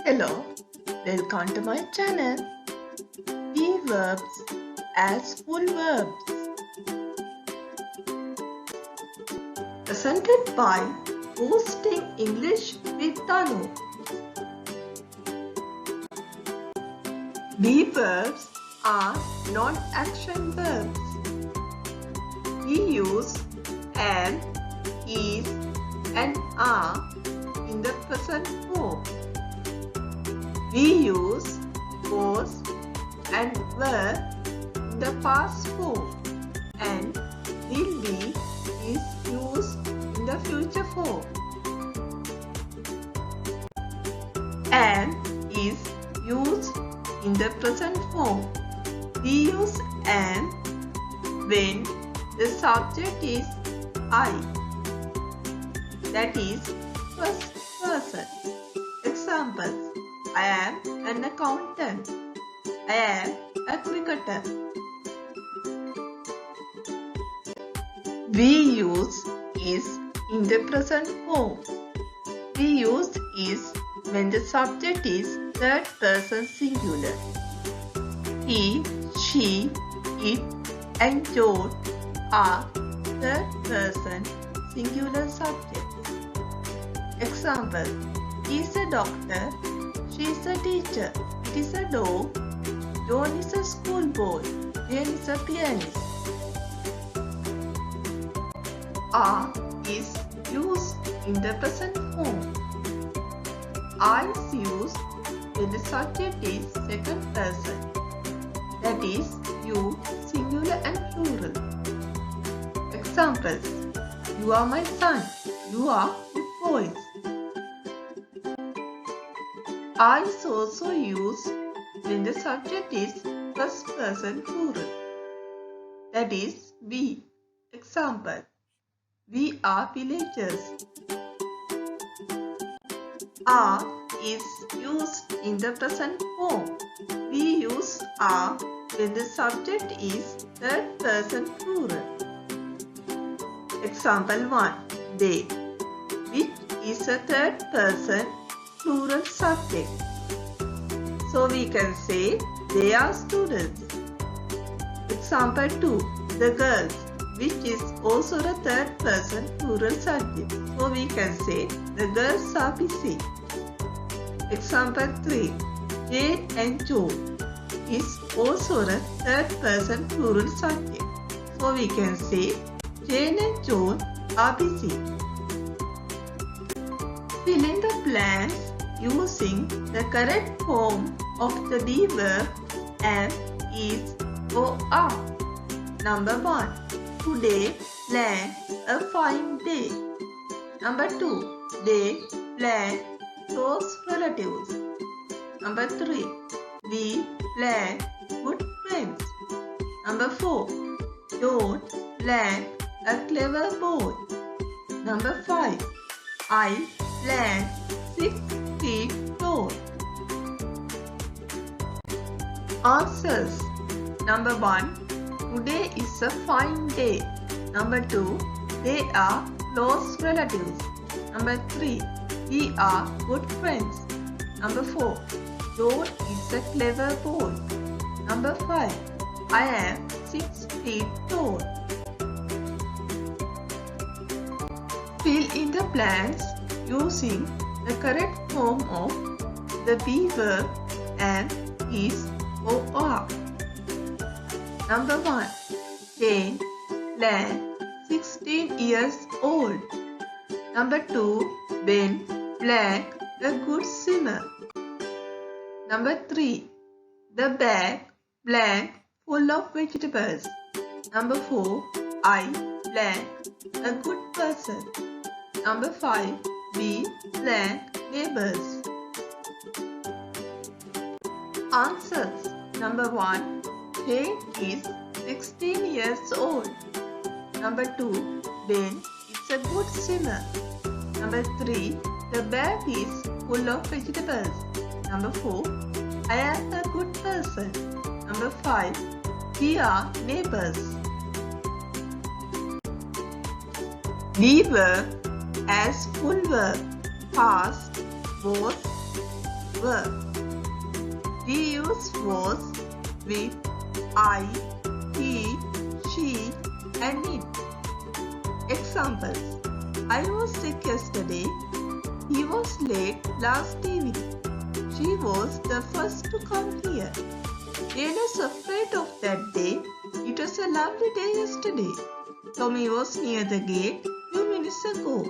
Hello, welcome to my channel. Be verbs as full verbs. Presented by Boosting English with Tanu. Be verbs are non-action verbs. We use am, is, and are in the present form. We use was and were in the past form, and will be is used in the future form. Am is used in the present form. We use am when the subject is I, that is first person. Examples: I am an accountant. I am a cricketer. We use is in the present form. We use is when the subject is third person singular. He, she, it, and John are third person singular subjects. Example: he is a doctor. She is a teacher. It is a dog. John is a schoolboy. Jane is a pianist. Are is used in the present form. I is used when the subject is second person. That is you, singular and plural. Examples: you are my son. You are good boys. I is also used when the subject is first person plural. That is we. Example: we are villagers. Are is used in the present form. We use are when the subject is third person plural. Example 1. They, which is a third person plural subject. So we can say they are students. Example 2. The girls, which is also a third person plural subject. So we can say the girls are busy. Example 3. Jane and John is also a third person plural subject. So we can say Jane and John are busy. Fill in the blanks using the correct form of the be verb am, is, or are. Number 1. Today plan a fine day. Number 2. They plan close relatives. Number 3. We plan good friends. Number 4. Don't plan a clever boy. Number 5. I plan 6 feet tall. Answers. Number 1. Today is a fine day. Number 2. They are close relatives. Number 3. We are good friends. Number 4. John is a clever boy. Number 5. I am 6 feet tall. Fill in the blanks using the correct form of the be verb am, is, or are. Number 1. Jane plan 16 years old. Number 2. Ben blank a good swimmer. Number 3. The bag blank full of vegetables. Number 4. I blank a good person. Number 5. We blank neighbors. Answers. Number 1. Jane is 16 years old. Number 2. Ben is a good swimmer. Number 3. The bag is full of vegetables. Number 4. I am a good person. Number 5. We are neighbors. Be verb as full verb, past, was, verb. We use was with I, he, she and it. Examples. I was sick yesterday. He was late last evening. She was the first to come here. Jane is afraid of that day. It was a lovely day yesterday. Tommy was near the gate a few minutes ago.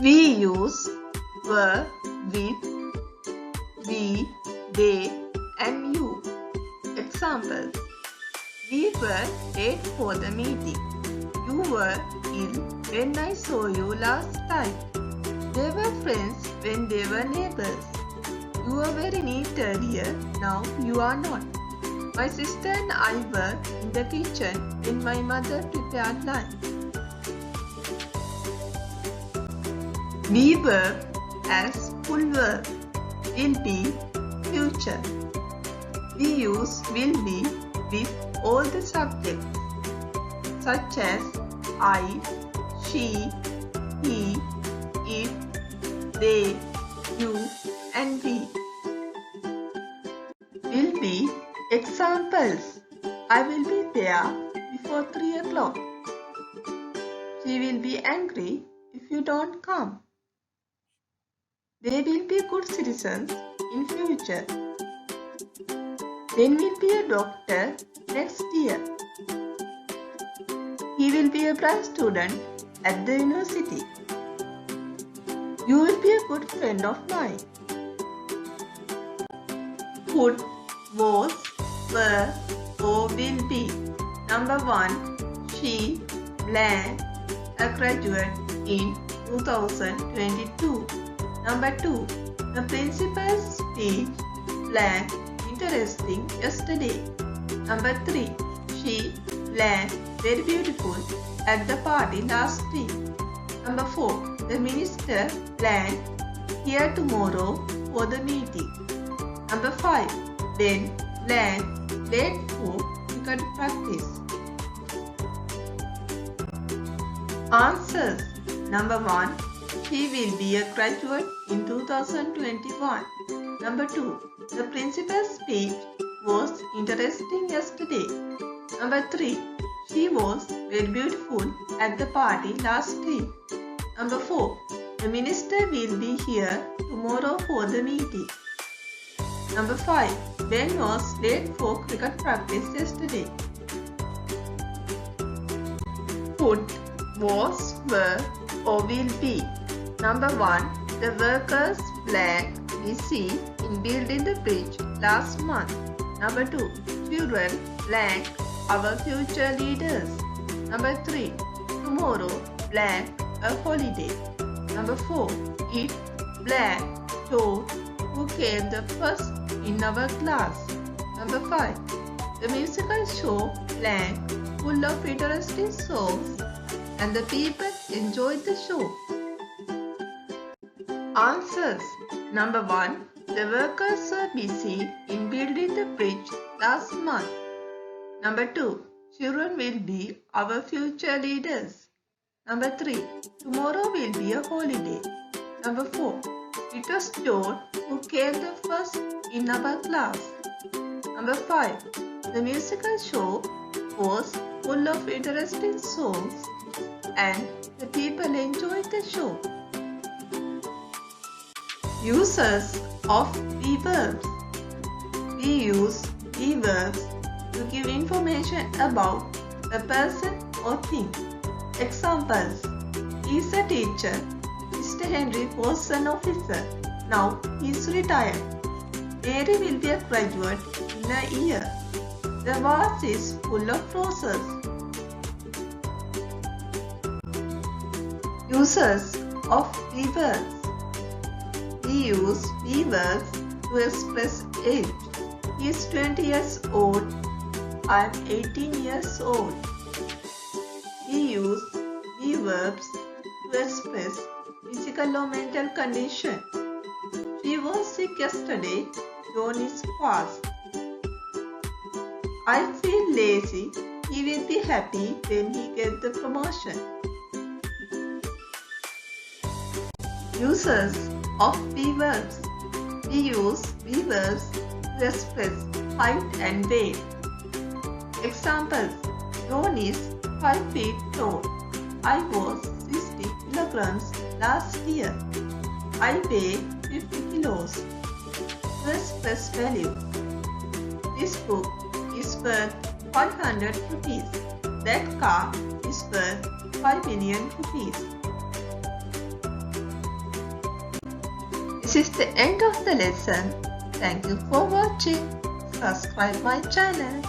We use were with we, they and you. Examples. We were late for the meeting. You were ill when I saw you last time. They were friends when they were neighbors. You were very neat earlier, now you are not. My sister and I were in the kitchen when my mother prepared lunch. Be verb as full verb. Will be future. We use will be with all the subjects such as I, she, he, it, they, you and we. Will be examples. I will be there before 3 o'clock. She will be angry if you don't come. They will be good citizens in future. Ben will be a doctor next year. He will be a bright student at the university. You will be a good friend of mine. Could, was, were, or will be. Number 1. She, blank, a graduate in 2022. Number 2. The principal's speech, blank, interesting yesterday. Number 3. She, blank, very beautiful at the party last week. Number 4. The minister, blank, here tomorrow for the meeting. Number 5. Ben, blank, late for cricket practice. Answers. Number 1. She will be a graduate in 2021. Number 2. The principal's speech was interesting yesterday. Number 3. She was very beautiful at the party last week. Number 4. The minister will be here tomorrow for the meeting. Number 5. Ben was late for cricket practice yesterday. Could, was, were, or will be. Number 1. The workers blank busy in building the bridge last month. Number 2. Children blank our future leaders. Number 3. Tomorrow blank a holiday. Number 4. It blank told who came the first in our class. Number 5. The musical show blank full of interesting songs and the people enjoyed the show. Answers. Number 1. The workers were busy in building the bridge last month. Number 2. Children will be our future leaders. Number 3. Tomorrow will be a holiday. Number 4. It was John who came the first in our class. Number 5. The musical show was full of interesting songs and the people enjoyed the show. Uses of be verbs. We use be verbs to give information about a person or thing. Examples. He is a teacher. Mr. Henry was an officer. Now he is retired. Mary will be a graduate in a year. The vase is full of roses. Uses of be verbs. We use be verbs to express age. He is 20 years old. I am 18 years old. We use be verbs to express physical or mental condition. She was sick yesterday. John is fast. I feel lazy. He will be happy when he gets the promotion. Uses of verbs. We use verbs to express height and weight. Examples: John is 5 feet tall. I was 60 kilograms last year. I weigh 50 kilos. First plus value. This book is worth 500 rupees. That car is worth 5 million rupees. This is the end of the lesson. Thank you for watching. Subscribe my channel.